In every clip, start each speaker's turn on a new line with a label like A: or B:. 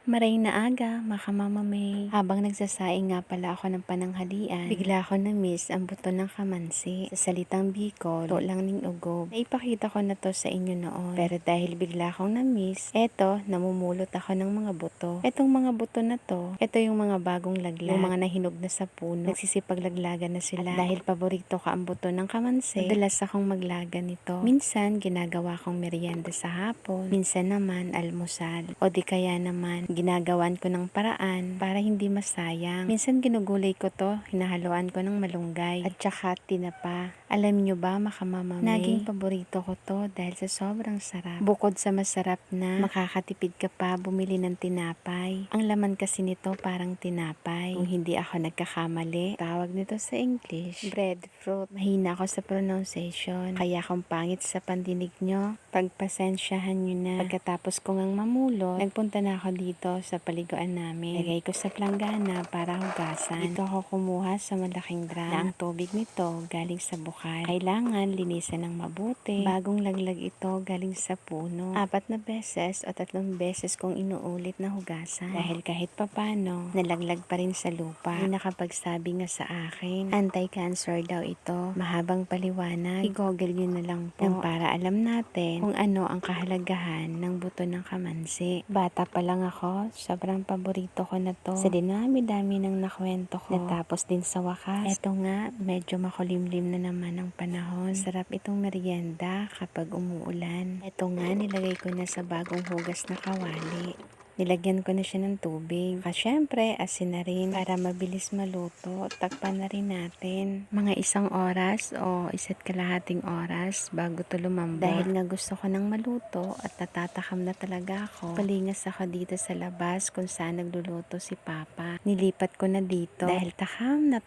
A: Maray na aga, makamamamay. Habang nagsasaing nga pala ako ng pananghalian, bigla ko na-miss ang buto ng kamansi. Sa salitang Bicol, to lang ning ugob. Naipakita ko na to sa inyo noon. Pero dahil bigla akong na-miss, eto, namumulot ako ng mga buto. Etong mga buto na to, eto yung mga bagong laglag. Yung mga nahinog na sa puno, nagsisipaglaglagan na sila. At dahil paborito ko ang buto ng kamansi, madalas akong maglaga nito. Minsan, ginagawa kong merienda sa hapon. Minsan naman, almusal. O di kaya naman, ginagawan ko ng paraan para hindi masayang. Minsan ginugulay ko to, hinahaluan ko ng malunggay at saka tinapa. Alam nyo ba, makamamamay, naging paborito ko to dahil sa sobrang sarap. Bukod sa masarap na, makakatipid ka pa bumili ng tinapay. Ang laman kasi nito parang tinapay. Kung hindi ako nagkakamali, tawag nito sa English, breadfruit. Mahina ako sa pronunciation, kaya kung pangit sa pandinig nyo, pagpasensyahan nyo na. Pagkatapos ko ngang mamulot, nagpunta na ako dito sa paliguan namin. Lagay ko sa planggana para hugasan. Dito ako kumuha sa malaking drum na ang tubig nito galing sa bukal. Kailangan linisan ng mabuti. Bagong laglag ito galing sa puno. 4 na beses o 3 beses kong inuulit na hugasan. Dahil kahit papano, nalaglag pa rin sa lupa. May nakapagsabi nga sa akin, anti-cancer daw ito. Mahabang paliwanag, i-google nyo na lang po. Nang para alam natin kung ano ang kahalagahan ng buto ng kamansi. Bata pa lang ako, sobrang paborito ko na to. Sa dinami-dami ng nakwento ko. Natapos din sa wakas. Eto nga, medyo makulimlim na naman ang panahon. Sarap itong merienda kapag umuulan. Eto nga, nilagay ko na sa bagong hugas na kawali. Nilagyan ko na siya ng tubig. At syempre, asin na rin para mabilis maluto. Takpan na rin natin. Mga 1 oras o 1.5 oras bago to lumambot. Dahil nga gusto ko nang maluto at natatakam na talaga ako, palingas ako dito sa labas kung saan nagluluto si Papa. Nilipat ko na dito dahil takam na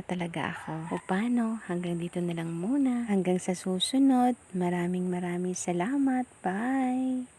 A: talaga ako. O paano? Hanggang dito na lang muna. Hanggang sa susunod. Maraming salamat. Bye!